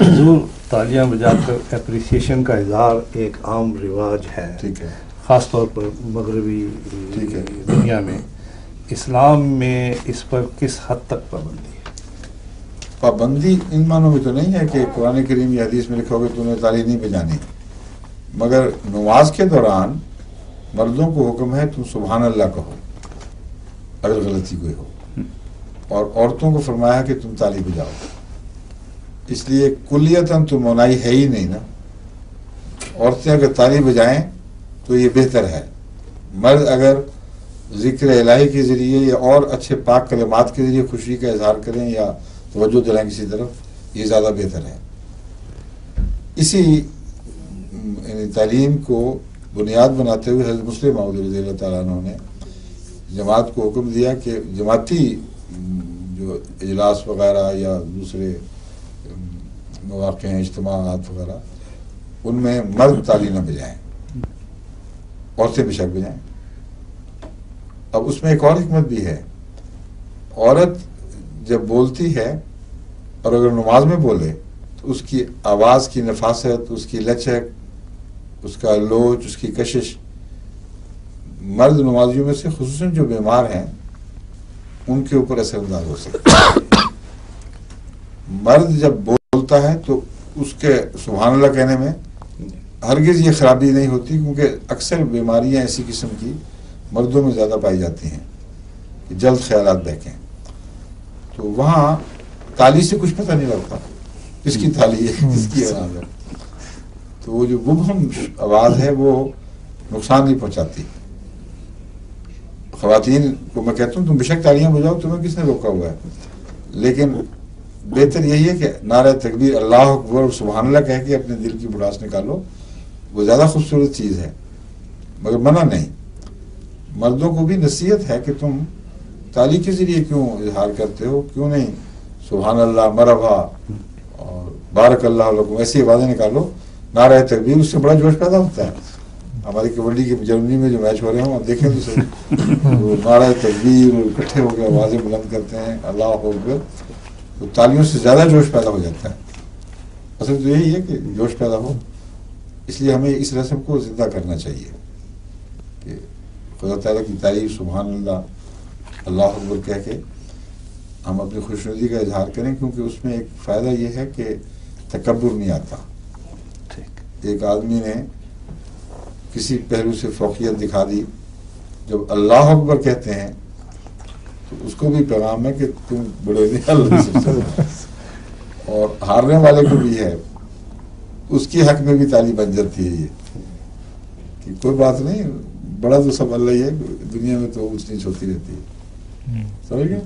حضور تالیاں بجا کر اپریسیشن کا اظہار ایک عام رواج ہے، ٹھیک ہے، خاص طور پر مغربی دنیا میں. اسلام میں اس پر کس حد تک پابندی ہے؟ پابندی ان معنوں میں تو نہیں ہے کہ قرآن کریم یا حدیث میں لکھا ہو کہ تم نے تالی نہیں بجانی، مگر نماز کے دوران مردوں کو حکم ہے تم سبحان اللہ کہو اگر غلطی کوئی ہو، اور عورتوں کو فرمایا کہ تم تالی بجاؤ. اس لیے کلیتاً تو منائی ہے ہی نہیں نا. عورتیں اگر تالی بجائیں تو یہ بہتر ہے، مرد اگر ذکر الہی کے ذریعے یا اور اچھے پاک کلمات کے ذریعے خوشی کا اظہار کریں یا توجہ دلائیں کسی طرف، یہ زیادہ بہتر ہے. اسی تعلیم کو بنیاد بناتے ہوئے حضرت مسلم موعود رضی اللہ تعالیٰ عنہ نے جماعت کو حکم دیا کہ جماعتی جو اجلاس وغیرہ یا دوسرے مواقع ہیں، اجتماعات وغیرہ، ان میں مرد تالی نہ بجائیں، عورتیں بے شک بجائیں. اب اس میں ایک اور حکمت بھی ہے. عورت جب بولتی ہے اور اگر نماز میں بولے تو اس کی آواز کی نفاست، اس کی لچک، اس کا لوچ، اس کی کشش مرد نمازیوں میں سے خصوصاً جو بیمار ہیں ان کے اوپر اثر انداز ہو سکتا ہے. مرد جب بولتا ہے تو اس کے سبحان اللہ کہنے میں ہرگز یہ خرابی نہیں ہوتی، کیونکہ اکثر بیماریاں ایسی قسم کی مردوں میں زیادہ پائی جاتی ہیں کہ جلد خیالات بہکیں. تو وہاں تالی سے کچھ پتہ نہیں لگتا کس کی تالی ہے کس کی آواز ہے. تو وہ جو مبہم آواز ہے وہ نقصان نہیں پہنچاتی. خواتین کو میں کہتا ہوں تم بے شک تالیاں بجاؤ، تمہیں کس نے روکا ہوا ہے، لیکن بہتر یہی ہے کہ نعرہ تکبیر اللہ اکبر اور سبحان اللہ کہہ کے اپنے دل کی بڑاس نکالو. وہ زیادہ خوبصورت چیز ہے، مگر منع نہیں. مردوں کو بھی نصیحت ہے کہ تم تالی کے ذریعے کیوں اظہار کرتے ہو، کیوں نہیں سبحان اللہ، مرحبا اور بارک اللہ لکم ایسی آوازیں نکالو. نعرہ تکبیر اس سے بڑا جوش پیدا ہوتا ہے. ہماری کبڈی کے جرمنی میں جو میچ ہو رہے ہوں آپ دیکھیں تو صحیح، وہ نعرہ تکبیر اکٹھے ہو کے آوازیں بلند کرتے ہیں اللہ اکبر، تو تالیوں سے زیادہ جوش پیدا ہو جاتا ہے. اصل تو یہی ہے کہ جوش پیدا ہو. اس لیے ہمیں اس رسم کو زندہ کرنا چاہیے کہ خدا تعالیٰ کی تعریف سبحان اللہ اللہ اکبر کہہ کے ہم اپنی خوشنودی کا اظہار کریں، کیونکہ اس میں ایک فائدہ یہ ہے کہ تکبر نہیں آتا. ایک آدمی نے کسی پہلو سے فوقیت دکھا دی، جب اللہ اکبر کہتے ہیں تو اس کو بھی پیغام ہے کہ تم بڑے نہیں، اللہ سب سے بڑا. اور ہارنے والے کو بھی ہے، اس کی حق میں بھی تالی بن جاتی ہے یہ کہ کوئی بات نہیں، بڑا تو سب اللہ ہی ہے، دنیا میں تو اونچ نیچ ہوتی رہتی ہے. سمجھ گئے؟